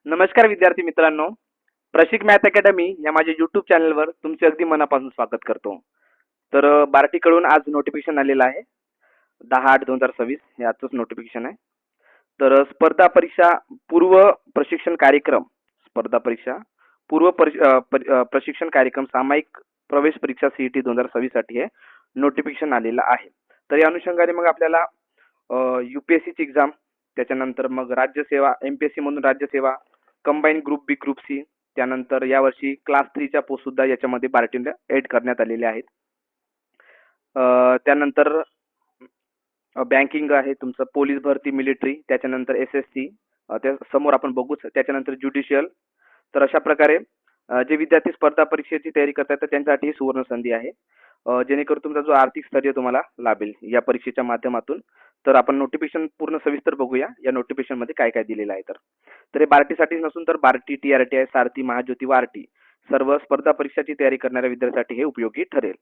नमस्कार विद्यार्थी मित्रांनो, प्रशिक मॅथ अकॅडमी या माझ्या यूट्यूब चॅनलवर तुमचे अगदी मनापासून स्वागत करतो. तर बार्टीकडून आज नोटिफिकेशन आलेलं आहे 10/8/2026 हे आजचंच नोटिफिकेशन आहे. तर स्पर्धा परीक्षा पूर्व प्रशिक्षण कार्यक्रम स्पर्धा परीक्षा पूर्व प्रशिक्षण कार्यक्रम सामायिक प्रवेश परीक्षा सीईटी 2026 साठी हे नोटिफिकेशन आलेलं आहे. तर या अनुषंगाने मग आपल्याला यूपीएससीची एक्झाम, त्याच्यानंतर मग राज्यसेवा एमपीएससी म्हणून राज्यसेवा, कंबाईन ग्रुप बी ग्रुप सी, त्यानंतर यावर्षी क्लास 3च्या पोस्ट सुद्धा याच्यामध्ये बार्टीने ऍड करण्यात आलेले आहेत. त्यानंतर बँकिंग आहे तुमचं, पोलीस भरती, मिलिटरी, त्याच्यानंतर एसएससी, त्या समोर आपण बघूच, त्याच्यानंतर ज्युडिशियल. तर अशा प्रकारे जे विद्यार्थी स्पर्धा परीक्षेची तयारी करतात तर त्यांच्यासाठी ही सुवर्ण संधी आहे, जेणेकरून तुमचा जो आर्थिक स्थैर्य तुम्हाला लाभेल या परीक्षेच्या माध्यमातून. तर आपण नोटिफिकेशन पूर्ण सविस्तर बघूया या नोटिफिकेशन मध्ये काय काय दिलेलं आहे. तर हे बार्टीसाठीच नसून तर बार्टी, टीआरटीआय, सारथी, महाज्योती व आरटी सर्व स्पर्धा परीक्षाची तयारी करणाऱ्या विद्यार्थ्यांसाठी हे उपयोगी ठरेल.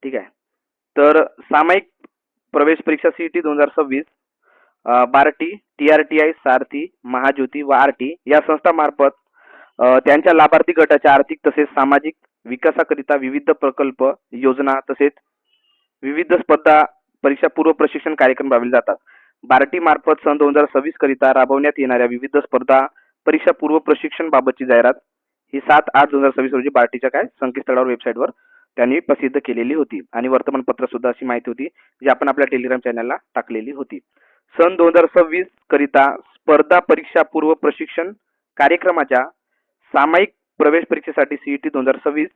ठीक आहे. तर सामायिक प्रवेश परीक्षा सीईटी 2026 बार्टी, टीआरटीआय, सारथी, महाज्योती व आरटी या संस्थांमार्फत त्यांच्या लाभार्थी गटाच्या आर्थिक तसेच सामाजिक विकासाकरिता विविध प्रकल्प, योजना तसेच विविध स्पर्धा परीक्षा पूर्व प्रशिक्षण कार्यक्रम राबवले जातात. बार्टी मार्फत सन 2026 करिता राबवण्यात येणाऱ्या विविध स्पर्धा परीक्षा पूर्व प्रशिक्षण बाबतची जाहिरात ही 7/8/2026 रोजी बार्टीच्या संकेतस्थळावर, वेबसाईटवर त्यांनी प्रसिद्ध केलेली होती आणि वर्तमानपत्र सुद्धा अशी माहिती होती जी आपण आपल्या टेलिग्राम चॅनलला टाकलेली होती. सन 2026 करिता स्पर्धा परीक्षा पूर्व प्रशिक्षण कार्यक्रमाच्या सामायिक प्रवेश परीक्षेसाठी सीईटी 2026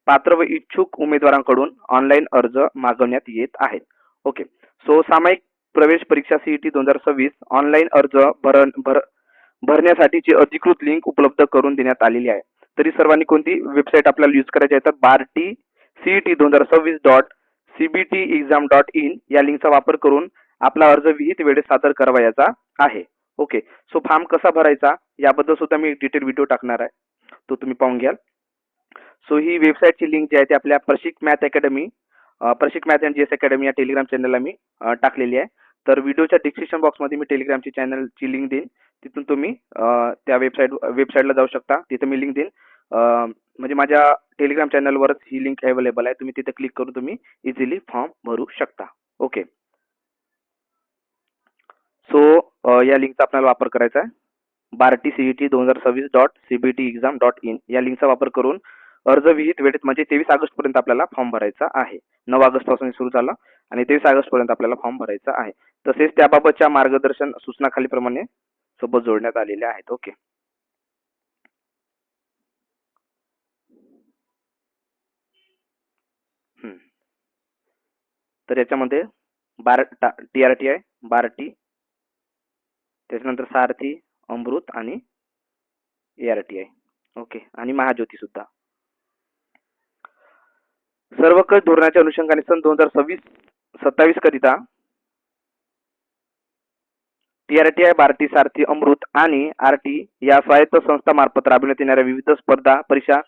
पात्र व इच्छुक उमेदवारांकडून ऑनलाईन अर्ज मागवण्यात येत आहेत. ओके. सो सामायिक प्रवेश परीक्षा सीईटी 2026 ऑनलाईन अर्ज भरण्यासाठीची अधिकृत लिंक उपलब्ध करून देण्यात आलेली आहे. तरी सर्वांनी कोणती वेबसाईट आपल्याला यूज करायची आहे तर बार्टी CET2026.cbtexam.in या लिंकचा वापर करून आपला अर्ज विहित वेळेत सादर करावयाचा आहे. ओके. सो फॉर्म कसा भरायचा याबद्दल सुद्धा मी डिटेल व्हिडिओ टाकणार आहे, तो तुम्ही पाहून घ्याल. सो ही वेबसाईटची लिंक जी आहे ती आपल्या Prashik math academy, Prashik math and GS academy या टेलिग्राम चॅनलला मी टाकलेली आहे. तर व्हिडिओच्या डिस्क्रिप्शन बॉक्समध्ये मी टेलिग्रामची चॅनलची लिंक देईन, तिथून तुम्ही त्या वेबसाईटला जाऊ शकता. तिथं मी लिंक देईन, म्हणजे माझ्या टेलिग्राम चॅनलवरच ही लिंक अवेलेबल आहे. तुम्ही तिथे क्लिक करून तुम्ही इझिली फॉर्म भरू शकता. ओके. सो या लिंकचा आपल्याला वापर करायचा आहे. बार्टी CET2026.cbtexam.in या लिंकचा वापर करून अर्ज विहित वेळेत म्हणजे 23 ऑगस्ट पर्यंत आपल्याला फॉर्म भरायचा आहे. 9 ऑगस्ट पासून सुरू झाला आणि 23 ऑगस्ट पर्यंत आपल्याला फॉर्म भरायचा आहे. तसेच त्याबाबतच्या मार्गदर्शन सूचना खालीप्रमाणे सोबत जोडण्यात आलेल्या आहेत. ओके. तर याच्यामध्ये टीआरटीआय, बार्टी, त्याच्यानंतर सारथी, अमृत आणि एआरटीआय. ओके. आणि महाज्योती सुद्धा. सर्व कर धोरणाच्या अनुषंगाने सन 2026-27 करिता टीआरटीआय, बार्टी, सारथी, अमृत आणि आरटी या स्वायत्त संस्थांमार्फत राबविण्यात येणाऱ्या विविध स्पर्धा परीक्षा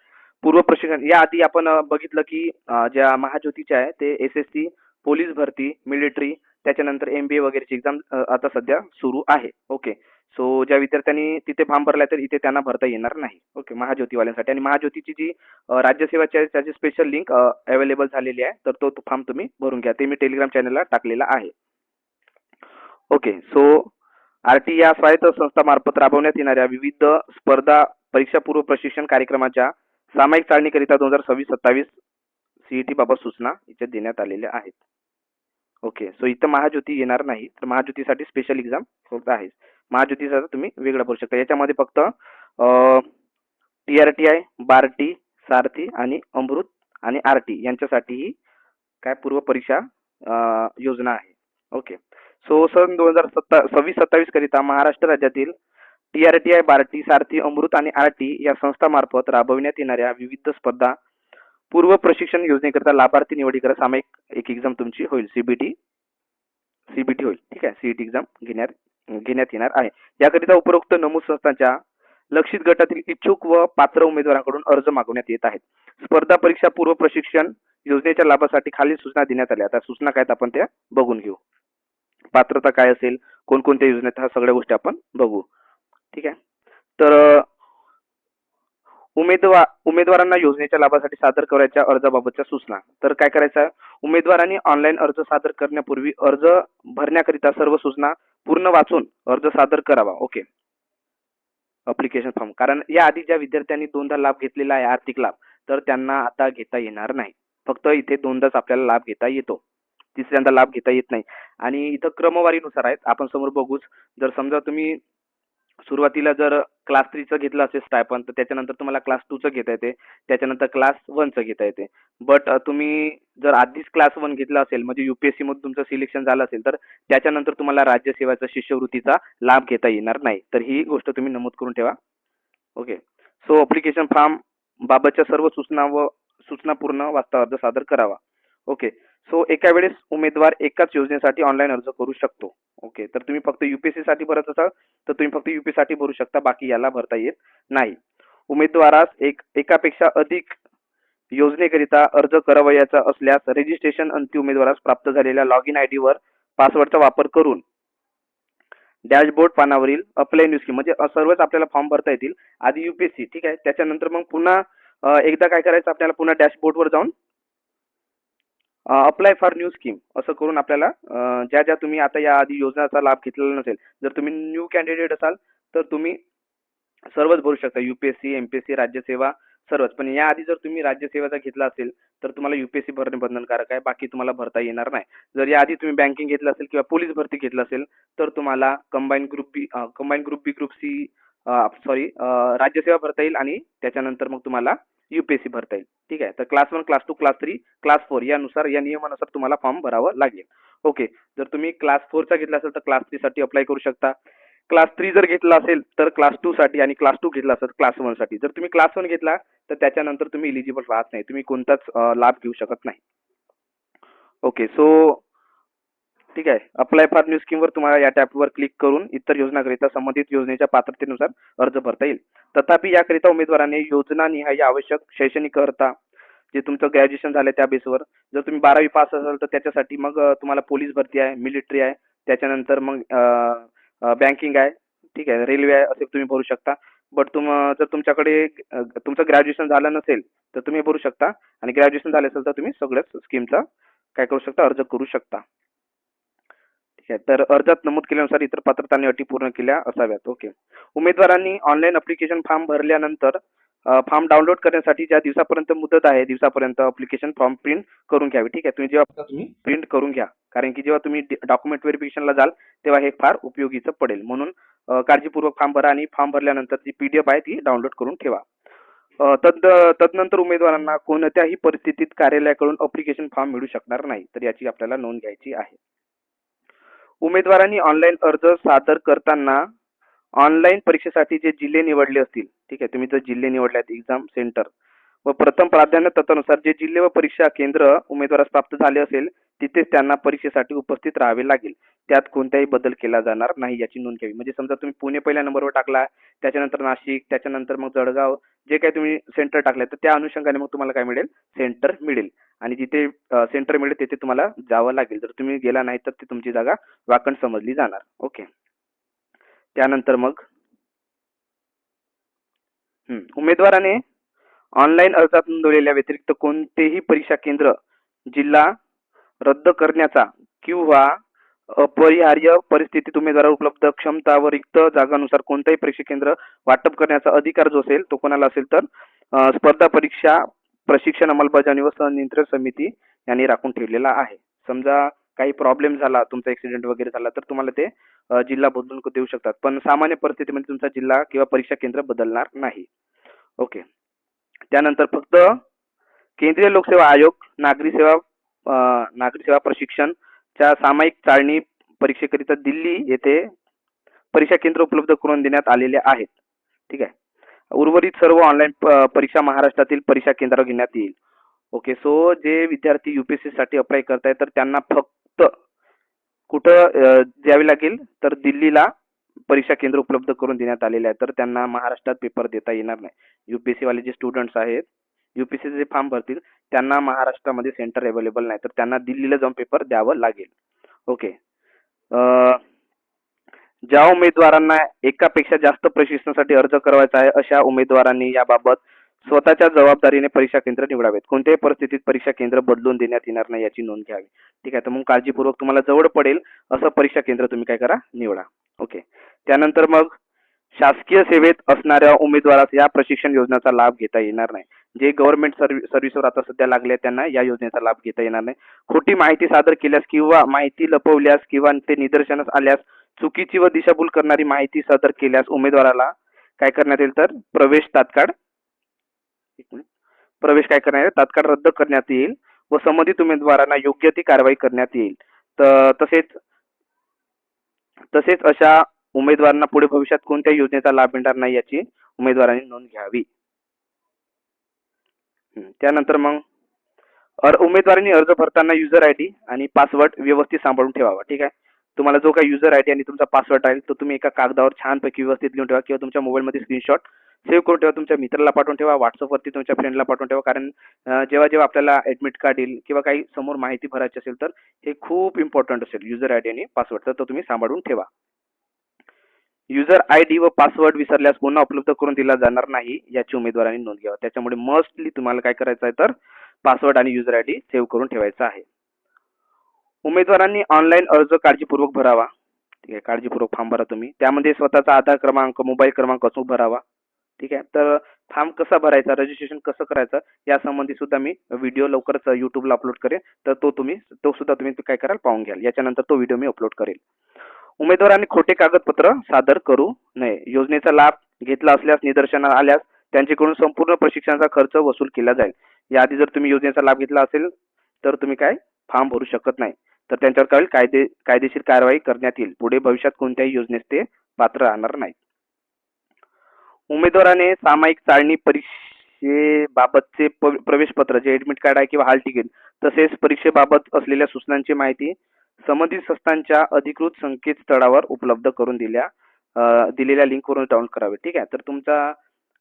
पूर्व प्रशिक्षण या आधी आपण बघितलं की ज्या महाज्योतीच्या आहे ते एसएससी, पोलीस भरती, मिलिटरी, त्याच्यानंतर एमबीए वगैरेची एक्झाम आता सध्या सुरू आहे. ओके. सो ज्या विद्यार्थ्यांनी तिथे फॉर्म भरलाय तर इथे त्यांना भरता येणार नाही. ओके. महाज्योतीवाल्यांसाठी. आणि महाज्योतीची जी राज्यसेवाची आहे त्याची स्पेशल लिंक अवेलेबल झालेली आहे, तर तो फॉर्म तुम्ही भरून घ्या. ते मी टेलिग्राम चॅनलला टाकलेला आहे. ओके. सो आरटी या स्वायत्त संस्थामार्फत राबवण्यात येणाऱ्या विविध स्पर्धा परीक्षा पूर्व प्रशिक्षण कार्यक्रमाच्या सामायिक चालणीकरिता 2026-27 सीईटी बाबत सूचना इथे देण्यात आलेल्या आहेत. ओके. सो इथं महाज्योती येणार नाही, तर महाज्योतीसाठी स्पेशल एक्झाम होत आहे. महाज्योतीसाठी तुम्ही वेगळं भरू शकता. याच्यामध्ये फक्त टीआरटीआय, बार्टी, सारथी आणि अमृत आणि आरटी यांच्यासाठीही काय पूर्व परीक्षा योजना आहे. ओके. सो सन 2026-27 करिता महाराष्ट्र राज्यातील टीआरटीआय, बार्टी, सारथी, अमृत आणि आरटी या संस्थांमार्फत राबविण्यात येणाऱ्या विविध स्पर्धा पूर्व प्रशिक्षण योजनेकरिता लाभार्थी निवडीकरिता सामायिक एक एक्झाम तुमची होईल. सीबीटी होईल. ठीक आहे. सीईटी एक्झाम घेण्यात येणार आहे. याकरिता उपरोक्त नमूद संस्थांच्या लक्षित गटातील इच्छुक व पात्र उमेदवारांकडून अर्ज मागवण्यात येत आहेत. स्पर्धा परीक्षा पूर्व प्रशिक्षण योजनेच्या लाभासाठी खालील सूचना देण्यात आल्या. आता सूचना काय आपण त्या बघून घेऊ. पात्रता काय असेल, कोणकोणत्या योजनेत, ह्या सगळ्या गोष्टी आपण बघू. ठीक आहे. तर उमेदवारांना योजनेच्या लाभासाठी सादर करायच्या अर्जाबाबतच्या सूचना. तर काय करायचं आहे, उमेदवारांनी ऑनलाईन अर्ज सादर करण्यापूर्वी अर्ज भरण्याकरिता सर्व सूचना पूर्ण वाचून अर्ज सादर करावा. ओके. अप्लिकेशन फॉर्म, कारण या आधी ज्या विद्यार्थ्यांनी दोनदा लाभ घेतलेला आहे आर्थिक लाभ, तर त्यांना आता घेता येणार नाही. फक्त इथे दोनदाच आपल्याला लाभ घेता येतो, तिसऱ्यांदा लाभ घेता येत नाही. आणि इथं क्रमवारीनुसार आहेत, आपण समोर बघूच. जर समजा तुम्ही सुरुवातीला जर क्लास 3चं घेतलं असेल स्टायपन, तर त्याच्यानंतर तुम्हाला क्लास 2चं घेता येते, त्याच्यानंतर क्लास 1चं घेता येते. बट तुम्ही जर आधीच क्लास 1 घेतला असेल, म्हणजे युपीएससी मध्ये तुमचं सिलेक्शन झालं असेल, तर त्याच्यानंतर तुम्हाला राज्यसेवाचा शिष्यवृत्तीचा लाभ घेता येणार नाही. तर ही गोष्ट तुम्ही नमूद करून ठेवा. ओके. सो अप्लिकेशन फॉर्म बाबतच्या सर्व सूचना पूर्ण वाचता अर्ज सादर करावा. ओके. सो एका वेळेस उमेदवार एकाच योजनेसाठी ऑनलाईन अर्ज करू शकतो. ओके. तर तुम्ही फक्त युपीएससी साठी भरत असाल तर तुम्ही फक्त युपीएससी साठी भरू शकता, बाकी याला भरता येत नाही. उमेदवारास एकापेक्षा अधिक योजनेकरिता अर्ज करावयाचा असल्यास रजिस्ट्रेशन अंती उमेदवारास प्राप्त झालेल्या लॉग इन आय डी वर पासवर्डचा वापर करून डॅशबोर्ड पानावरील अप्लाय न्यू स्कीम, म्हणजे सर्वच आपल्याला फॉर्म भरता येतील. आधी युपीएससी, ठीक आहे. त्याच्यानंतर मग पुन्हा एकदा काय करायचं, आपल्याला पुन्हा डॅशबोर्डवर जाऊन अप्लाय फॉर न्यू स्कीम असं करून आपल्याला ज्या ज्या तुम्ही आता या आधी योजनाचा लाभ घेतलेला नसेल, जर तुम्ही न्यू कॅन्डिडेट असाल तर तुम्ही सर्वच भरू शकता, युपीएससी, एमपीएससी, राज्यसेवा सर्वच. पण याआधी जर तुम्ही राज्यसेवेचा घेतला असेल तर तुम्हाला युपीएससी भरणे बंधनकारक आहे, बाकी तुम्हाला भरता येणार नाही. जर याआधी तुम्ही बँकिंग घेतलं असेल किंवा पोलीस भरती घेतलं असेल तर तुम्हाला कंबाईन ग्रुप बी, ग्रुप सी, सॉरी, राज्यसेवा भरता येईल आणि त्याच्यानंतर मग तुम्हाला युपीएससी भरता येईल. ठीक आहे. तर क्लास 1, क्लास 2, क्लास 3, क्लास 4 यानुसार, या नियमानुसार तुम्हाला फॉर्म भरावं लागेल. ओके. जर तुम्ही क्लास 4चा घेतला असेल तर क्लास 3 साठी अप्लाय करू शकता. क्लास 3 जर घेतला असेल तर क्लास 2 साठी, आणि क्लास 2 घेतला असेल क्लास 1 साठी. जर तुम्ही क्लास 1 घेतला तर त्याच्यानंतर तुम्ही इलिजिबल राहत नाही, तुम्ही कोणताच लाभ घेऊ शकत नाही. ओके. सो ठीक आहे. अप्लाय फॉर न्यू स्कीमवर तुम्हाला या टॅबवर क्लिक करून इतर योजनाकरिता संबंधित योजनेच्या पात्रतेनुसार अर्ज भरता येईल. तथापि याकरिता उमेदवाराने योजनानिहाय आवश्यक शैक्षणिक अर्हता, जे तुमचं ग्रॅज्युएशन झालं त्या बेसवर, जर तुम्ही 12वी पास असाल तर त्याच्यासाठी मग तुम्हाला पोलीस भरती आहे, मिलिटरी आहे, त्याच्यानंतर मग बँकिंग आहे, ठीक आहे, रेल्वे आहे, असे तुम्ही भरू शकता. बट जर तुमच्याकडे तुमचं ग्रॅज्युएशन झालं नसेल तर तुम्ही भरू शकता, आणि ग्रॅज्युएशन झालं असेल तर तुम्ही सगळ्याच स्कीमचा काय करू शकता, अर्ज करू शकता. ठीक आहे. तर अर्जात नमूद केल्यानुसार इतर पात्रता आणि अटी पूर्ण केल्या असाव्यात. ओके. उमेदवारांनी ऑनलाईन अप्लिकेशन फॉर्म भरल्यानंतर फॉर्म डाउनलोड करण्यासाठी ज्या दिवसापर्यंत मुदत आहे, दिवसापर्यंत अप्लिकेशन फॉर्म प्रिंट करून घ्यावी. ठीक आहे. तुम्ही प्रिंट करून घ्या, कारण की जेव्हा तुम्ही डॉक्युमेंट व्हेरिफिकेशनला जाल तेव्हा हे फार उपयोगीचं पडेल. म्हणून काळजीपूर्वक फॉर्म भरा, आणि फॉर्म भरल्यानंतर जी पीडीएफ आहे ती डाउनलोड करून ठेवा. तदनंतर उमेदवारांना कोणत्याही परिस्थितीत कार्यालयाकडून अप्लिकेशन फॉर्म मिळू शकणार नाही, तर याची आपल्याला नोंद घ्यायची आहे. उमेदवारांनी ऑनलाईन अर्ज सादर करताना ऑनलाईन परीक्षेसाठी जे जिल्हे निवडले असतील, ठीक आहे, तुम्ही जर जिल्हे निवडल्यात, एक्झाम सेंटर व प्रथम प्राधान्य तत्वानुसार जे जिल्हे व परीक्षा केंद्र उमेदवारास प्राप्त झाले असेल तिथेच त्यांना परीक्षेसाठी उपस्थित राहावे लागेल. त्यात कोणताही बदल केला जाणार नाही, याची नोंद घ्यावी. म्हणजे समजा तुम्ही पुणे पहिल्या नंबरवर टाकला, त्याच्यानंतर नाशिक, त्याच्यानंतर मग जळगाव, जे काही तुम्ही सेंटर टाकले तर त्या अनुषंगाने मग तुम्हाला काय मिळेल, सेंटर मिळेल. आणि जिथे सेंटर मिळेल तिथे तुम्हाला जावं लागेल. जर तुम्ही गेला नाही तर ती तुमची जागा वाकण समजली जाणार. ओके. त्यानंतर मग उमेदवाराने ऑनलाईन अर्जात नोंदवलेल्या व्यतिरिक्त कोणतेही परीक्षा केंद्र, जिल्हा रद्द करण्याचा किंवा अपरिहार्य परिस्थितीत उमेदवाराला उपलब्ध क्षमता व रिक्त जागांनुसार कोणताही परीक्षा केंद्र वाटप करण्याचा अधिकार जो असेल तो कोणाला असेल तर स्पर्धा परीक्षा प्रशिक्षण अंमलबजावणी व संनियंत्रण समिती यांनी राखून ठेवलेला आहे. समजा काही प्रॉब्लेम झाला, तुमचा ऍक्सिडेंट वगैरे झाला तर तुम्हाला ते जिल्हा बदलून देऊ शकतात, पण सामान्य परिस्थितीमध्ये तुमचा जिल्हा किंवा परीक्षा केंद्र बदलणार नाही. ओके. त्यानंतर फक्त केंद्रीय लोकसेवा आयोग नागरी सेवा प्रशिक्षणच्या सामायिक चाळणी परीक्षेकरिता दिल्ली येथे परीक्षा केंद्र उपलब्ध करून देण्यात आलेले आहेत. ठीक आहे. उर्वरित सर्व ऑनलाईन परीक्षा महाराष्ट्रातील परीक्षा केंद्रावर घेण्यात येईल. ओके. सो जे विद्यार्थी युपीएससी साठी अप्लाय करतायत तर त्यांना फक्त कुठं द्यावी लागेल, तर दिल्लीला परीक्षा केंद्र उपलब्ध करून देण्यात आलेले आहे, तर त्यांना महाराष्ट्रात पेपर देता येणार नाही. युपीएससी वाले जे स्टुडंट्स आहेत, युपीएससी जे फॉर्म भरतील त्यांना महाराष्ट्रामध्ये सेंटर अवेलेबल नाही, तर त्यांना दिल्लीला जाऊन पेपर द्यावं लागेल. ओके. ज्या उमेदवारांना एकापेक्षा जास्त प्रशिक्षणासाठी अर्ज करायचा आहे अशा उमेदवारांनी याबाबत स्वतःच्या जबाबदारीने परीक्षा केंद्र निवडावेत. कोणत्याही परिस्थितीत परीक्षा केंद्र बदलून देण्यात येणार नाही याची नोंद घ्यावी. ठीक आहे, तर मग काळजीपूर्वक तुम्हाला जवळ पडेल असं परीक्षा केंद्र तुम्ही काय करा, निवडा. ओके. त्यानंतर मग शासकीय सेवेत असणाऱ्या उमेदवारास या प्रशिक्षण योजनेचा लाभ घेता येणार नाही. जे गव्हर्नमेंट सर्व्हिसवर आता सध्या लागले त्यांना या योजनेचा लाभ घेता येणार नाही. खोटी माहिती सादर केल्यास किंवा माहिती लपवल्यास किंवा ते निदर्शनास आल्यास चुकीची व दिशाभूल करणारी माहिती सादर केल्यास उमेदवाराला काय करण्यात येईल तर प्रवेश काय करण्यात येईल, तात्काळ रद्द करण्यात येईल व संबंधित उमेदवारांना योग्य ती कारवाई करण्यात येईल. तर तसेच तसेच अशा उमेदवारांना पुढे भविष्यात कोणत्याही योजनेचा लाभ मिळणार नाही याची उमेदवारांनी नोंद घ्यावी. त्यानंतर मग उमेदवारांनी अर्ज भरताना युजर आय डी आणि पासवर्ड व्यवस्थित सांभाळून ठेवावा. ठीक आहे. तुम्हाला जो काही युजर आय डी आणि तुमचा पासवर्ड आहे तो तुम्ही एका कागदावर छानपैकी व्यवस्थित लिहून ठेवा किंवा तुमच्या मोबाईलमध्ये स्क्रीनशॉट सेव्ह करून ठेवा. तुमच्या मित्राला पाठवून ठेवा, व्हॉट्सअपवरती तुमच्या फ्रेंडला पाठवून ठेवा. कारण जेव्हा जेव्हा आपल्याला ऍडमिट कार्ड येईल किंवा काही समोर माहिती भरायची असेल तर हे खूप इम्पॉर्टंट असेल युजर आय डी आणि पासवर्ड, तर तो तुम्ही सांभाळून ठेवा. युजर आय डी व पासवर्ड विसरल्यास पुन्हा उपलब्ध करून दिला जाणार नाही याची उमेदवारांनी नोंद घ्यावी. त्याच्यामुळे मस्टली तुम्हाला काय करायचं आहे तर पासवर्ड आणि युजर आय डी सेव्ह करून ठेवायचा आहे. उमेदवारांनी ऑनलाईन अर्ज काळजीपूर्वक भरावा. ठीक आहे, काळजीपूर्वक फॉर्म भरा तुम्ही. त्यामध्ये स्वतःचा आधार क्रमांक, मोबाईल क्रमांक अचूक भरावा. ठीक आहे. तर फॉर्म कसा भरायचा, रजिस्ट्रेशन कसं करायचं यासंबंधी सुद्धा मी व्हिडिओ लवकरच युट्यूबला अपलोड करेन. तर तो सुद्धा तुम्ही काय कराल पाहून घ्याल. याच्यानंतर तो व्हिडिओ मी अपलोड करेल. उमेदवारांनी खोटे कागदपत्र सादर करू नये. योजनेचा लाभ घेतला असल्यास निदर्शनास आल्यास त्यांच्याकडून संपूर्ण प्रशिक्षणाचा खर्च वसूल केला जाईल. याआधी जर तुम्ही योजनेचा लाभ घेतला असेल तर तुम्ही काय फॉर्म भरू शकत नाही, तर त्यांच्यावर काय कायदेशीर कारवाई करण्यात येईल. पुढे भविष्यात कोणत्याही योजनेस ते पात्र राहणार नाही. उमेदवाराने सामायिक चाळणी परीक्षेबाबतचे प्रवेश पत्र जे ऍडमिट कार्ड आहे किंवा हॉल तिकीट तसेच परीक्षेबाबत असलेल्या सूचनांची माहिती संबंधित संस्थांच्या अधिकृत संकेतस्थळावर उपलब्ध करून दिलेल्या लिंकवरून डाउनलोड करावे. ठीक आहे. तर तुमचा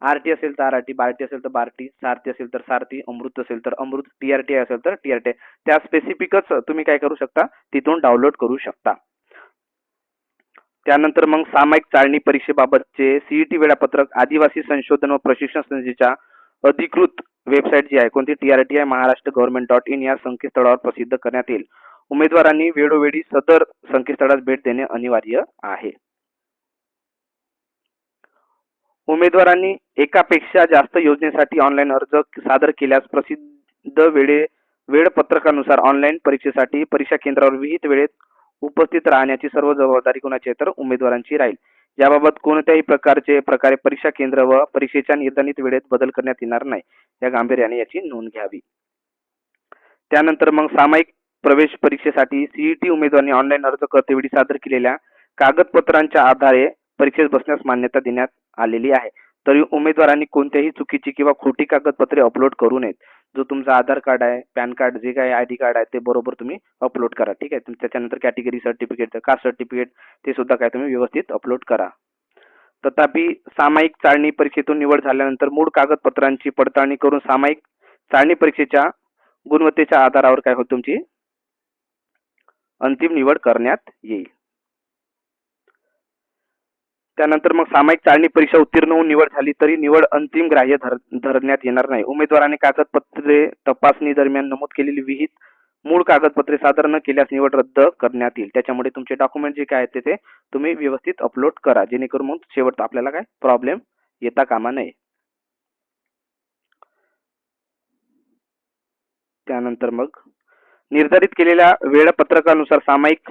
आरटी असेल तर आरटी, बार्टी असेल तर बार्टी, सारथी असेल तर सारथी, अमृत असेल तर अमृत, टीआरटी असेल तर टीआरटी, त्या स्पेसिफिकच तुम्ही काय करू शकता तिथून डाउनलोड करू शकता. त्यानंतर मग सामायिक चाळणी परीक्षेबाबतचे सीईटी वेळापत्रक आदिवासी संशोधन व प्रशिक्षण संस्थेच्या अधिकृत वेबसाईट जी आहे कोणती टीआरटी आहे महाराष्ट्र गव्हर्नमेंट.in या संकेतस्थळावर प्रसिद्ध करण्यात येईल. उमेदवारांनी वेळोवेळी सदर संकेतस्थळास भेट देणे अनिवार्य आहे. उमेदवारांनी एकापेक्षा जास्त योजनेसाठी ऑनलाईन अर्ज सादर केल्यास प्रसिद्ध वेळपत्रकानुसार ऑनलाईन परीक्षेसाठी परीक्षा केंद्रावर विहित वेळेत उपस्थित राहण्याची सर्व जबाबदारी कोणाची आहे तर उमेदवारांची राहील. याबाबत कोणत्याही प्रकारे परीक्षा केंद्र व परीक्षेच्या निर्धारित वेळेत बदल करण्यात येणार नाही. या गांभीर्याने याची नोंद घ्यावी. त्यानंतर मग सामायिक प्रवेश परीक्षेसाठी सीईटी उमेदवारांनी ऑनलाईन अर्ज करतेवेळी सादर केलेल्या कागदपत्रांच्या आधारे परीक्षेस बसण्यास मान्यता देण्यात आलेली आहे. तरी उमेदवारांनी कोणत्याही चुकीची किंवा खोटी कागदपत्रे अपलोड करू नयेत. जो तुमचा आधार कार्ड आहे, पॅन कार्ड, जे काही आयडी कार्ड आहे ते बरोबर तुम्ही अपलोड करा. ठीक आहे. त्याच्यानंतर कॅटेगरी सर्टिफिकेट, कास्ट सर्टिफिकेट ते सुद्धा काय तुम्ही व्यवस्थित अपलोड करा. तथापि सामायिक चाळणी परीक्षेतून निवड झाल्यानंतर मूळ कागदपत्रांची पडताळणी करून सामायिक चाळणी परीक्षेच्या गुणवत्तेच्या आधारावर काय होत तुमची अंतिम निवड करण्यात येईल. त्यानंतर मग सामायिक चाळणी परीक्षा उत्तीर्ण होऊन निवड झाली तरी निवड अंतिम ग्राह्य धरण्यात येणार नाही. उमेदवाराने कागदपत्रे तपासणी दरम्यान नमूद केलेली विहित मूळ कागदपत्रे सादर न केल्यास निवड रद्द करण्यात येईल. त्याच्यामुळे तुमचे डॉक्युमेंट जे काय आहेत ते तुम्ही व्यवस्थित अपलोड करा जेणेकरून मग शेवट आपल्याला काय प्रॉब्लेम येता कामा नये. त्यानंतर मग निर्धारित केलेल्या वेळापत्रकानुसार सामायिक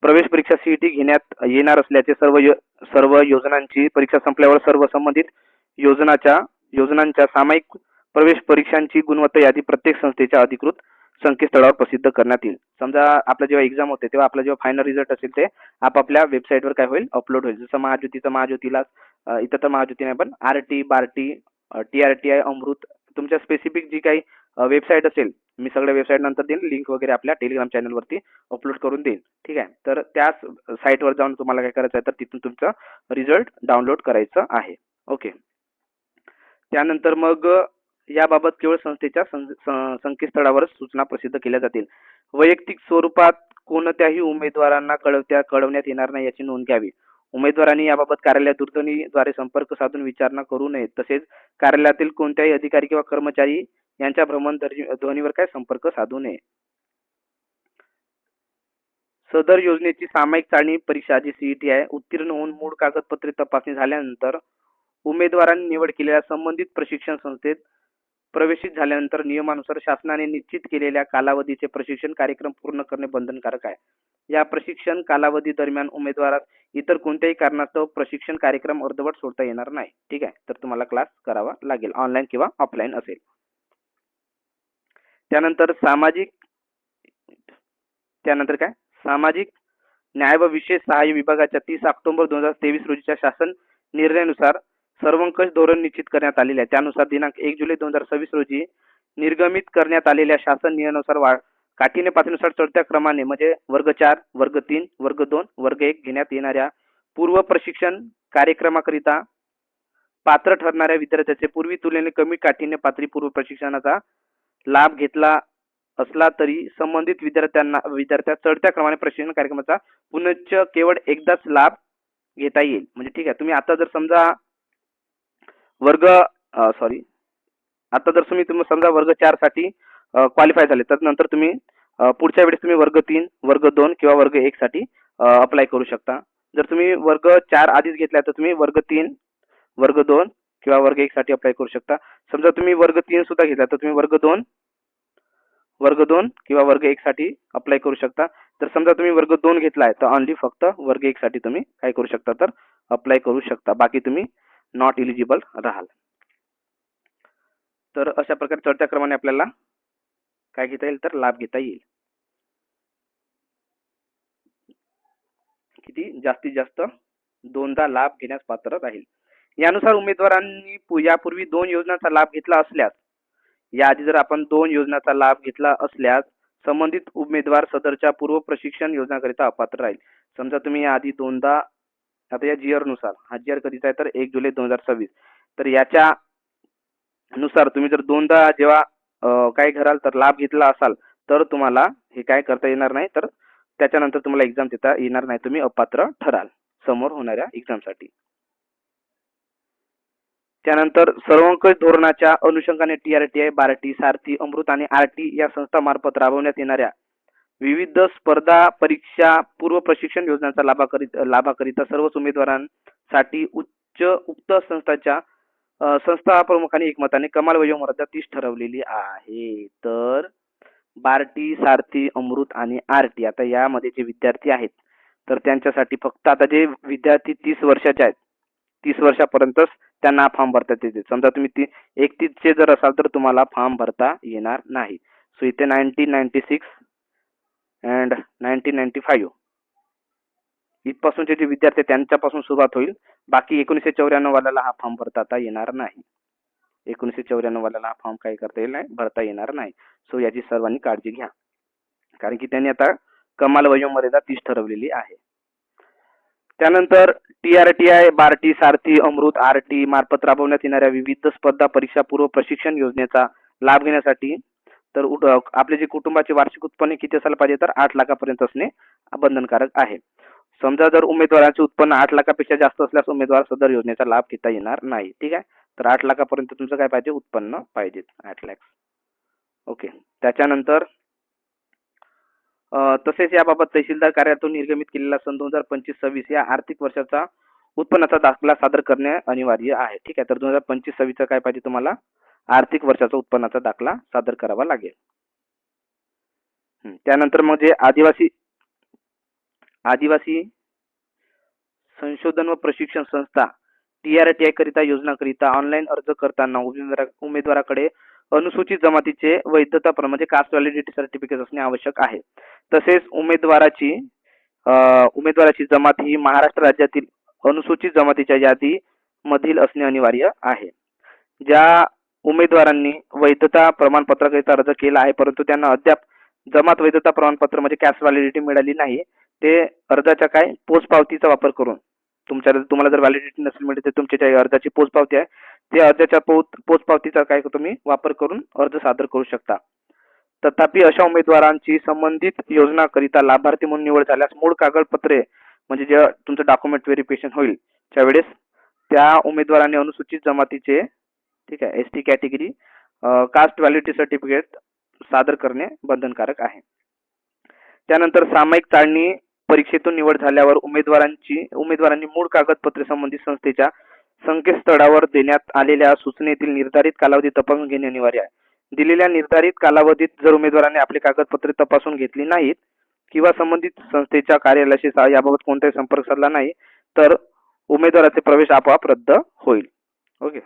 प्रवेश परीक्षा सीईटी घेण्यात येणार असल्याचे सर्व योजनांची परीक्षा संपल्यावर सर्व संबंधित योजनांच्या सामायिक प्रवेश परीक्षांची गुणवत्ता यादी प्रत्येक संस्थेच्या अधिकृत संकेतस्थळावर प्रसिद्ध करण्यात येईल. समजा आपला जेव्हा एक्झाम होते तेव्हा आपला जेव्हा फायनल रिझल्ट असेल ते आपापल्या वेबसाईटवर काय होईल अपलोड होईल. जसं महाज्योतीला इथं तर महाज्योती नाही पण आरटी, बार्टी, टीआरटीआय, अमृत तुमच्या स्पेसिफिक जी काही वेबसाईट असेल मी सगळ्या वेबसाईट नंतर देईन, लिंक वगैरे आपल्या टेलिग्राम चॅनलवरती अपलोड करून देईन. ठीक आहे. तर त्याच साईटवर जाऊन तुम्हाला काय करायचं आहे तर तिथून तुमचा रिझल्ट डाउनलोड करायचा आहे. ओके. त्यानंतर मग याबाबत केवळ संस्थेच्या संकेतस्थळावरच सूचना प्रसिद्ध केल्या जातील. वैयक्तिक स्वरूपात कोणत्याही उमेदवारांना कळवण्यात येणार नाही याची नोंद घ्यावी. उमेदवारांनी याबाबत कार्यालयात दूरध्वनीद्वारे संपर्क साधून विचारणा करू नये. तसेच कार्यालयातील कोणत्याही अधिकारी किंवा कर्मचारी यांच्या भ्रमणध्वनीवर काय संपर्क साधू नये. सदर योजनेची सामायिक चाचणी परीक्षा जी सीईटी आहे उत्तीर्ण होऊन मूळ कागदपत्रे तपासणी झाल्यानंतर उमेदवारांनी निवड केलेल्या संबंधित प्रशिक्षण संस्थेत प्रवेशित झाल्यानंतर नियमानुसार शासनाने निश्चित केलेल्या कालावधीचे प्रशिक्षण कार्यक्रम पूर्ण करणे बंधनकारक आहे. या प्रशिक्षण कालावधी दरम्यान उमेदवारास इतर कोणत्याही कारणास्तव प्रशिक्षण कार्यक्रम अर्धवट सोडता येणार नाही. ठीक आहे, तर तुम्हाला क्लास करावा लागेल, ऑनलाईन किंवा ऑफलाईन असेल. त्यानंतर काय सामाजिक न्याय व विशेष सहाय्य विभागाच्या 30 ऑक्टोबर 2023 रोजीच्या शासन निर्णयानुसार सर्वंकष धोरण निश्चित करण्यात आलेले आहे. त्यानुसार दिनांक 1 जुलै 2026 रोजी निर्गमित करण्यात आलेल्या शासन नियमानुसार काठीण्य पातळीनुसार चढत्या क्रमाने म्हणजे वर्ग 4, वर्ग 3, वर्ग 2, वर्ग 1 घेण्यात येणाऱ्या पूर्व प्रशिक्षण कार्यक्रमाकरिता पात्र ठरणाऱ्या विद्यार्थ्यांचे पूर्वी तुलनेने कमी काठीण्य पातळी पूर्व प्रशिक्षणाचा लाभ घेतला असला तरी संबंधित विद्यार्थ्या चढत्या क्रमाने प्रशिक्षण कार्यक्रमाचा पुनश्च केवळ एकदाच लाभ घेता येईल. म्हणजे ठीक आहे, तुम्ही आता जर समजा तुम्ही समजा वर्ग 4 साठी क्वालिफाय झाले तर नंतर तुम्ही पुढच्या वेळेस तुम्ही वर्ग 3, वर्ग 2 किंवा वर्ग 1 साठी अप्लाय करू शकता. जर तुम्ही वर्ग 4 आधीच घेतला तर तुम्ही वर्ग 3, वर्ग 2 किंवा वर्ग 1 साठी अप्लाय करू शकता. समजा तुम्ही वर्ग 3 सुद्धा घेतला तर तुम्ही वर्ग 2 किंवा वर्ग 1 साठी अप्लाय करू शकता. जर समजा तुम्ही वर्ग 2 घेतलाय तर ऑनली फक्त वर्ग 1 साठी तुम्ही काय करू शकता तर अप्लाय करू शकता. बाकी तुम्ही नॉट एलिजिबल राहाल. तर अशा प्रकारे चढत्या क्रमाने आपल्याला काय घेता येईल तर लाभ घेता येईल. किती जास्तीत जास्त 2दा लाभ घेण्यास पात्र राहील. यानुसार उमेदवारांनी यापूर्वी 2 योजनांचा लाभ घेतला असल्यास याआधी जर आपण 2 योजनांचा लाभ घेतला असल्यास संबंधित उमेदवार सदरच्या पूर्व प्रशिक्षण योजनाकरिता अपात्र राहील. समजा तुम्ही याआधी 2दा आता या जीआर नुसार हा जीआर कधीचा आहे तर 1 जुलै 2026 तर याच्या नुसार तुम्ही जर 2दा जेव्हा काय कराल तर लाभ घेतला असाल तर तुम्हाला हे काय करता येणार नाही, तर त्याच्यानंतर तुम्हाला एक्झाम देता येणार नाही, तुम्ही अपात्र ठराल समोर होणाऱ्या एक्झामसाठी. त्यानंतर सर्वंकष धोरणाच्या अनुषंगाने टीआरटीआय, बार्टी, सारथी, अमृत आणि आरटी या संस्थांमार्फत राबवण्यात येणाऱ्या विविध स्पर्धा परीक्षा पूर्व प्रशिक्षण योजनांचा लाभाकरिता सर्वच उमेदवारांसाठी उक्त संस्थाच्या संस्था प्रमुखांनी एकमताने कमाल वयोमर्यादा 30 ठरवलेली आहे. तर बार्टी, सारथी, अमृत आणि आरटी आता यामध्ये जे विद्यार्थी आहेत तर त्यांच्यासाठी फक्त आता जे विद्यार्थी 30 वर्षाचे आहेत 30 वर्षापर्यंतच त्यांना फॉर्म भरता येते. समजा तुम्ही 31 चे जर असाल तर तुम्हाला फॉर्म भरता येणार नाही. सो इथे 1996 अँड 1995 इथपासूनचे जे विद्यार्थी त्यांच्यापासून सुरुवात होईल. बाकी 1994 वाल्याला हा फॉर्म भरता येणार नाही. 1994 वाल्याला हा फॉर्म काय करता येईल नाही, भरता येणार नाही. सो याची सर्वांनी काळजी घ्या, कारण की त्यांनी आता कमाल वयोमर्यादा 30 ठरवलेली आहे. त्यानंतर टीआरटीआय, बार्टी, सारथी, अमृत, आरटी मार्फत राबवण्यात येणाऱ्या विविध स्पर्धा परीक्षा पूर्व प्रशिक्षण योजनेचा लाभ घेण्यासाठी तर आपले जे कुटुंबाचे वार्षिक उत्पन्न किती असायला पाहिजे तर 8 लाखापर्यंत असणे बंधनकारक आहे. समजा जर उमेदवाराचे उत्पन्न 8 लाखापेक्षा जास्त असल्यास उमेदवार सदर योजनेचा लाभ घेता येणार नाही. ठीक आहे, तर 8 लाखापर्यंत तुमचं काय पाहिजे उत्पन्न पाहिजे 8 लाख. ओके. त्याच्यानंतर तसेच याबाबत तहसीलदार कार्यालयातून निर्गमित केलेला सन 2025-26 या आर्थिक वर्षाचा उत्पन्नाचा दाखला सादर करणे अनिवार्य आहे. ठीक आहे, तर 2025-26 काय पाहिजे तुम्हाला आर्थिक वर्षाचा उत्पन्नाचा दाखला सादर करावा लागेल. त्यानंतर मग जे आदिवासी संशोधन व प्रशिक्षण संस्था टीआरटीआय करिता योजनाकरिता ऑनलाईन अर्ज करताना उमेदवाराकडे अनुसूचित जमातीचे वैधता म्हणजे कास्ट व्हॅलिडिटी सर्टिफिकेट असणे आवश्यक आहे. तसेच उमेदवाराची जमात ही महाराष्ट्र राज्यातील अनुसूचित जमातीच्या यादी मधील असणे अनिवार्य आहे. ज्या उमेदवारांनी वैधता प्रमाणपत्राकरिता अर्ज केला आहे परंतु त्यांना अद्याप जमात वैधता प्रमाणपत्र म्हणजे कास्ट व्हॅलिडिटी मिळाली नाही, ते अर्जाच्या काय पोचपावतीचा वापर करून तुम्हाला जर व्हॅलिडिटी नसेल मिळते तर तुमच्या अर्जाची पोचपावती आहे ते अर्जाच्या पोचपावतीचा काय तुम्ही वापर करून अर्ज सादर करू शकता. तथापि अशा उमेदवारांची संबंधित योजनाकरिता लाभार्थी म्हणून निवड झाल्यास मूळ कागदपत्रे म्हणजे जे तुमचं डॉक्युमेंट व्हेरिफिकेशन होईल त्यावेळेस त्या उमेदवारांनी अनुसूचित जमातीचे ठीक आहे ST category caste validity certificate सादर करणे बंधनकारक आहे. त्यानंतर सामायिक चाळणी परीक्षेतून निवड झाल्यावर उमेदवारांनी मूळ कागदपत्रे संबंधित संस्थेच्या संकेतस्थळावर देण्यात आलेल्या सूचनेतील निर्धारित कालावधी तपासून घेणे अनिवार्य आहे. दिलेल्या निर्धारित कालावधीत जर उमेदवारांनी आपली कागदपत्रे तपासून घेतली नाहीत किंवा संबंधित संस्थेच्या कार्यालयाशी याबाबत कोणताही संपर्क साधला नाही तर उमेदवाराचे प्रवेश आपोआप रद्द होईल. ओके.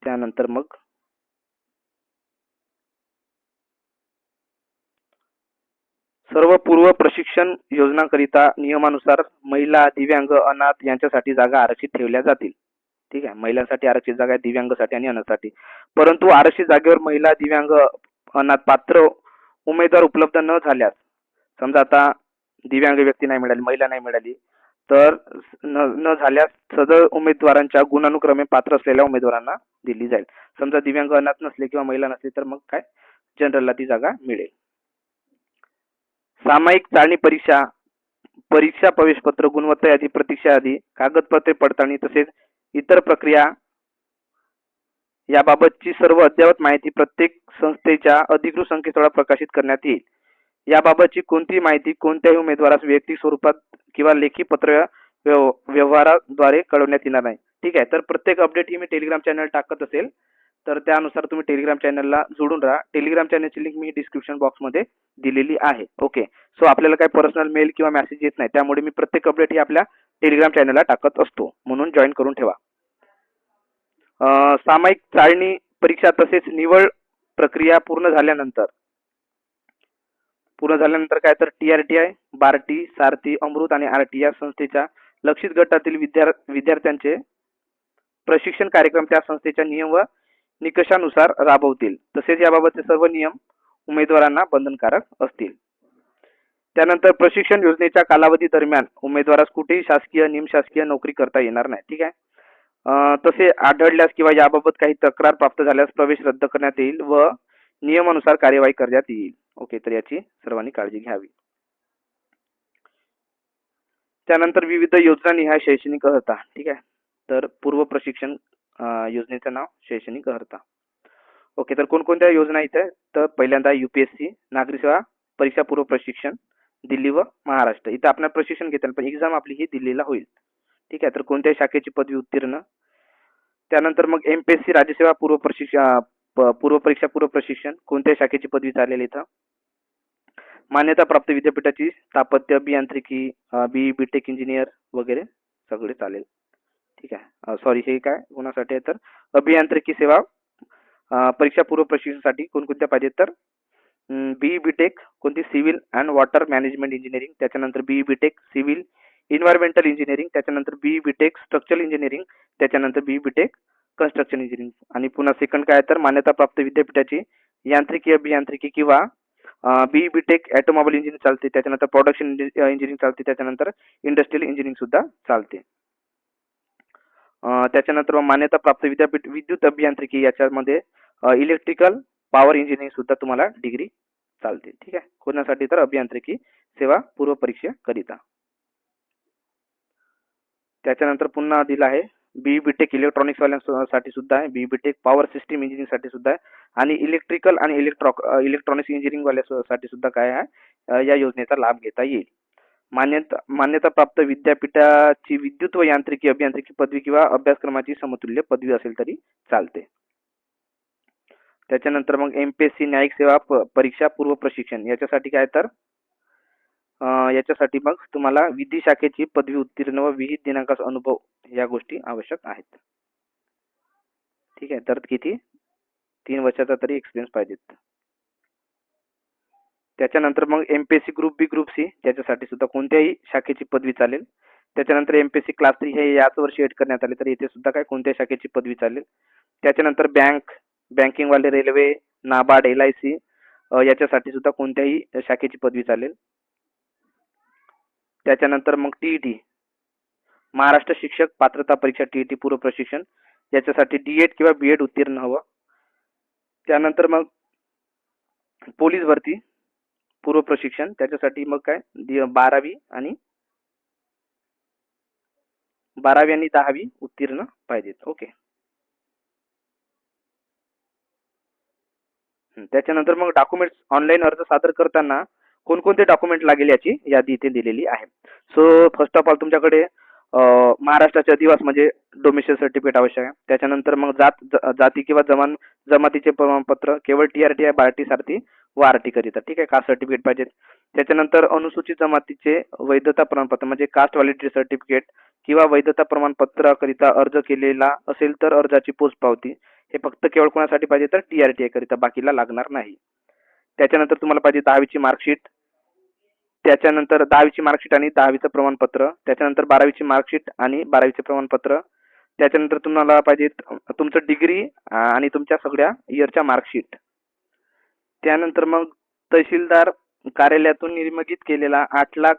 त्यानंतर मग सर्व पूर्व प्रशिक्षण योजनांकरिता नियमानुसार महिला, दिव्यांग, अनाथ यांच्यासाठी जागा आरक्षित ठेवल्या जातील. ठीक आहे. महिलांसाठी आरक्षित जागा आहे, दिव्यांगसाठी आणि अनाथसाठी. परंतु आरक्षित जागेवर महिला, दिव्यांग, अनाथ पात्र उमेदवार उपलब्ध न झाल्यास समजा आता दिव्यांग व्यक्ती नाही मिळाली, महिला नाही मिळाली तर न झाल्यास सदर उमेदवारांच्या गुणानुक्रमे पात्र असलेल्या उमेदवारांना दिली जाईल. समजा दिव्यांग, अनाथ नसले किंवा महिला नसली तर मग काय जनरलला ती जागा मिळेल. सामायिक चाळणी परीक्षा प्रवेशपत्र, गुणवत्ता यादी, प्रतीक्षा यादी, कागदपत्रे पडताळणी तसेच इतर प्रक्रिया याबाबतची सर्व अद्ययावत माहिती प्रत्येक संस्थेच्या अधिकृत संकेतस्थळावर प्रकाशित करण्यात येईल. याबाबतची कोणतीही माहिती कोणत्याही उमेदवारास वैयक्तिक स्वरूपात किंवा लेखी पत्र व्यवहाराद्वारे कळवण्यात येणार नाही. ठीक आहे. तर प्रत्येक अपडेट ही मी टेलिग्राम चॅनल टाकत असेल तर त्यानुसार तुम्ही टेलिग्राम चॅनलला जोडून राहा. टेलिग्राम चॅनलची लिंक मी डिस्क्रिप्शन बॉक्समध्ये दिलेली आहे. ओके. सो आपल्याला काही पर्सनल मेल किंवा मेसेज येत नाही त्यामुळे मी प्रत्येक अपडेट ही आपल्या टेलिग्राम चॅनलला टाकत असतो म्हणून जॉईन करून ठेवा. सामायिक चाळणी परीक्षा तसेच निवड प्रक्रिया पूर्ण झाल्यानंतर काय तर TRTI, बार्टी, सारथी, अमृत आणि RT या संस्थेच्या लक्षित गटातील विद्यार्थ्यांचे प्रशिक्षण कार्यक्रम त्या संस्थेच्या नियम व निकषानुसार राबवतील. तसेच याबाबतचे सर्व नियम उमेदवारांना बंधनकारक असतील. त्यानंतर प्रशिक्षण योजनेच्या कालावधी दरम्यान उमेदवारास कुठेही शासकीय, निमशासकीय नोकरी करता येणार नाही. ठीक आहे. तसे आढळल्यास किंवा याबाबत काही तक्रार प्राप्त झाल्यास प्रवेश रद्द करण्यात येईल व नियमानुसार कार्यवाही करण्यात येईल. ओके. तर याची सर्वांनी काळजी घ्यावी. त्यानंतर विविध योजनानिहाय शैक्षणिक अर्हता. ठीक आहे. तर पूर्व प्रशिक्षण योजनेचं नाव शैक्षणिक अर्हता. ओके. तर कोणकोणत्या योजना इथे तर पहिल्यांदा UPSC नागरी सेवा परीक्षा पूर्व प्रशिक्षण दिल्ली व महाराष्ट्र इथं आपल्याला प्रशिक्षण घेताना पण एक्झाम आपली ही दिल्लीला होईल. ठीक आहे. तर कोणत्याही शाखेची पदवी उत्तीर्ण. त्यानंतर मग MPSC राज्यसेवा पूर्व परीक्षा पूर्व प्रशिक्षण कोणत्याही शाखेची पदवी चालेल इथं. मान्यताप्राप्त विद्यापीठाची स्थापत्य, अभियांत्रिकी, BE-BTech इंजिनियर वगैरे सगळे चालेल. ठीक आहे. सॉरी हे काय कोणासाठी आहे तर अभियांत्रिकी सेवा परीक्षा पूर्व प्रशिक्षणासाठी कोणकोणत्या पाहिजे तर BE-BTech कोणती civil and water management engineering, त्याच्यानंतर BE-BTech सिव्हिल इन्व्हायरमेंटल इंजिनिअरिंग, त्याच्यानंतर BE-BTech स्ट्रक्चरल इंजिनिअरिंग, त्याच्यानंतर BE-BTech कन्स्ट्रक्शन इंजिनिअरिंग आणि पुन्हा सेकंड काय तर मान्यताप्राप्त विद्यापीठाची यांत्रिकी, अभियांत्रिकी किंवा BE-BTech ऑटोमोबाईल इंजिनिअरिंग चालते, त्याच्यानंतर प्रोडक्शन इंजिनिअरिंग चालते, त्याच्यानंतर इंडस्ट्रियल इंजिनिअरिंग सुद्धा चालते. त्याच्यानंतर मान्यताप्राप्त विद्यापीठ विद्युत अभियांत्रिकी याच्यामध्ये इलेक्ट्रिकल पॉवर इंजिनिअरिंग सुद्धा तुम्हाला डिग्री चालते. ठीक आहे. कोणासाठी तर अभियांत्रिकी सेवा पूर्व परीक्षा करिता. त्याच्यानंतर पुन्हा दिला आहे BE-BTech इलेक्ट्रॉनिक्स वाल्यांसाठी सुद्धा आहे, BE-BTech पॉवर सिस्टीम इंजिनिअरिंग साठी सुद्धा आहे आणि इलेक्ट्रिकल आणि इलेक्ट्रॉनिक्स इंजिनिअरिंग वाल्यासाठी सुद्धा काय आहे या योजनेचा लाभ घेता येईल. मान्यताप्राप्त विद्यापीठाची विद्युत व यांत्रिकी अभियांत्रिकी पदवी किंवा अभ्यासक्रमाची समतुल्य पदवी असेल तरी चालते. त्याच्यानंतर मग MPSC न्यायिक सेवा परीक्षा पूर्व प्रशिक्षण याच्यासाठी काय तर याच्यासाठी मग तुम्हाला विधी शाखेची पदवी उत्तीर्ण व विहित दिनांकाचा अनुभव या गोष्टी आवश्यक आहेत. ठीक आहे. तर किती 3 वर्षाचा तरी एक्सपिरियन्स पाहिजेत. त्याच्यानंतर मग MPSC group B group C त्याच्यासाठी सुद्धा कोणत्याही शाखेची पदवी चालेल. त्याच्यानंतर MPSC क्लास 3 हे याच वर्षी एड करण्यात आले तर इथे सुद्धा काय कोणत्याही शाखेची पदवी चालेल. त्याच्यानंतर बँकिंग वाले, रेल्वे, नाबार्ड, LIC याच्यासाठी सुद्धा कोणत्याही शाखेची पदवी चालेल. त्याच्यानंतर मग TET महाराष्ट्र शिक्षक पात्रता परीक्षा TET पूर्व प्रशिक्षण याच्यासाठी D.Ed किंवा B.Ed उत्तीर्ण हवं. त्यानंतर मग पोलीस भरती पूर्व प्रशिक्षण त्याच्यासाठी मग काय 12वी आणि 10वी उत्तीर्ण पाहिजेत. ओके. त्याच्यानंतर मग डॉक्युमेंट्स ऑनलाईन अर्ज सादर करताना कोणकोणते डॉक्युमेंट लागेल याची यादी इथे दिलेली आहे. सो फर्स्ट ऑफ ऑल तुमच्याकडे महाराष्ट्राचे अधिवास म्हणजे डोमेस्टिक सर्टिफिकेट आवश्यक आहे. त्याच्यानंतर मग जाती किंवा जमातीचे प्रमाणपत्र केवळ TRT बार्टी सारथी व RT करिता, ठीक आहे, कास्ट सर्टिफिकेट पाहिजे. त्याच्यानंतर अनुसूचित जमातीचे वैधता प्रमाणपत्र म्हणजे कास्ट व्हॅलिडिटी सर्टिफिकेट किंवा वैधता प्रमाणपत्राकरिता अर्ज केलेला असेल तर अर्जाची पोच पावती. हे फक्त केवळ कोणासाठी पाहिजे तर TRT करिता, बाकीला लागणार नाही. त्याच्यानंतर तुम्हाला पाहिजे 10वीची मार्कशीट, त्याच्यानंतर 10वीची मार्कशीट आणि 10वीचं प्रमाणपत्र, त्याच्यानंतर 12वीची मार्कशीट आणि 12वीचे प्रमाणपत्र, त्याच्यानंतर तुम्हाला पाहिजे तुमचं डिग्री आणि तुमच्या सगळ्या इयरच्या मार्कशीट. त्यानंतर मग तहसीलदार कार्यालयातून निर्मित केलेला 8 लाख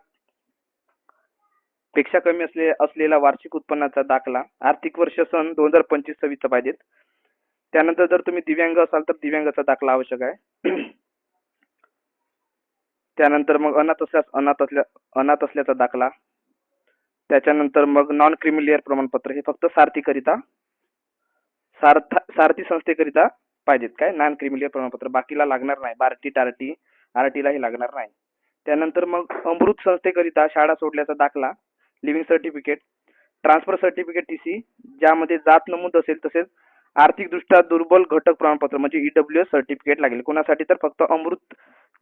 पेक्षा कमी असलेला वार्षिक उत्पन्नाचा दाखला, आर्थिक वर्ष सन 2025-26 चा पाहिजेत. त्यानंतर जर तुम्ही दिव्यांग असाल तर दिव्यांगाचा दाखला आवश्यक आहे. त्यानंतर मग अनाथ असल्याचा दाखला. त्याच्यानंतर मग नॉन क्रिमिलियर प्रमाणपत्र, हे फक्त सारथी संस्थेकरिता पाहिजेत काय नॉन क्रिमिलियर प्रमाणपत्र, बाकीला लागणार नाही. बार्टी टार्टी RTलाही लागणार नाही. त्यानंतर मग अमृत संस्थेकरिता शाळा सोडल्याचा दाखला, living certificate, transfer certificate TC ज्यामध्ये जात नमूद असेल, तसेच आर्थिकदृष्ट्या दुर्बल घटक प्रमाणपत्र म्हणजे EWS सर्टिफिकेट लागेल. कोणासाठी तर फक्त अमृत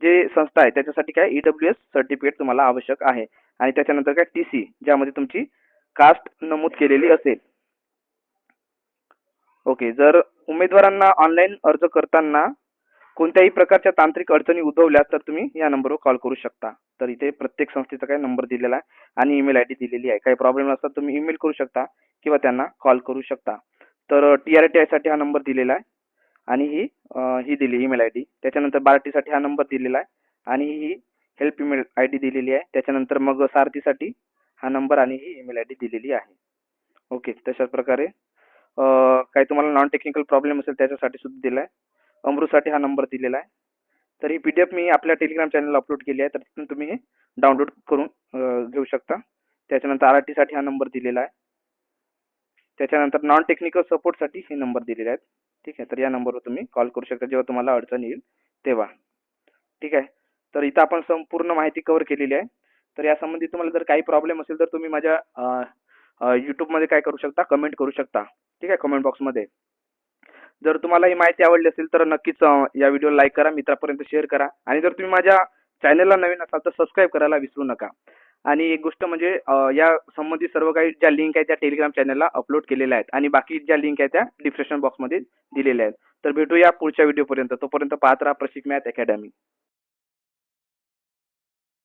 जे संस्था आहे त्याच्यासाठी काय EWS सर्टिफिकेट तुम्हाला आवश्यक आहे. आणि त्याच्यानंतर काय TC ज्यामध्ये तुमची कास्ट नमूद केलेली असेल. ओके. जर उमेदवारांना ऑनलाईन अर्ज करताना कोणत्याही प्रकारच्या तांत्रिक अडचणी उद्भवल्या तर तुम्ही या नंबरवर कॉल करू शकता. तर इथे प्रत्येक संस्थेचा काय नंबर दिलेला आहे आणि ईमेल ID दिलेली आहे. काही प्रॉब्लेम असतात तुम्ही ईमेल करू शकता किंवा त्यांना कॉल करू शकता. तर TRT साठी हा नंबर दिलेला आहे आणि ही दिली ईमेल ID. त्याच्यानंतर बार्टीसाठी हा नंबर दिलेला आहे आणि ही हेल्प ईमेल ID दिलेली आहे. त्याच्यानंतर मग सारथीसाठी हा नंबर आणि ही ईमेल ID दिलेली आहे. ओके. तशाच प्रकारे काही तुम्हाला नॉन टेक्निकल प्रॉब्लेम असेल त्याच्यासाठी सुद्धा दिला आहे. अमृतसाठी हा नंबर दिलेला आहे. तर ही PDF मी आपल्या टेलिग्राम चॅनलला अपलोड केली आहे, तर तिथून तुम्ही हे डाउनलोड करून घेऊ शकता. त्याच्यानंतर RT साठी हा नंबर दिलेला आहे. त्याच्यानंतर नॉन टेक्निकल सपोर्टसाठी हे नंबर दिलेले आहेत. ठीक आहे. तर या नंबरवर तुम्ही कॉल करू शकता जेव्हा तुम्हाला अडचण येईल तेव्हा. ठीक आहे. तर इथं आपण संपूर्ण माहिती कव्हर केलेली आहे. तर यासंबंधी तुम्हाला जर काही प्रॉब्लेम असेल तर तुम्ही माझ्या यूट्यूबमध्ये काय करू शकता, कमेंट करू शकता. ठीक आहे, कमेंट बॉक्समध्ये. जर तुम्हाला ही माहिती आवडली असेल तर नक्कीच या व्हिडिओला लाईक करा, मित्रापर्यंत शेअर करा आणि जर तुम्ही माझ्या चॅनलला नवीन असाल तर सबस्क्राईब करायला विसरू नका. आणि एक गोष्ट म्हणजे या संबंधित सर्व काही ज्या लिंक आहेत त्या टेलिग्राम चॅनलला अपलोड केलेल्या आहेत आणि बाकी ज्या लिंक आहेत त्या डिस्क्रिप्शन बॉक्समध्ये दिलेल्या आहेत. तर भेटूया पुढच्या व्हिडिओपर्यंत. तोपर्यंत पाहत राहा प्रशिक मॅथ अकॅडमी.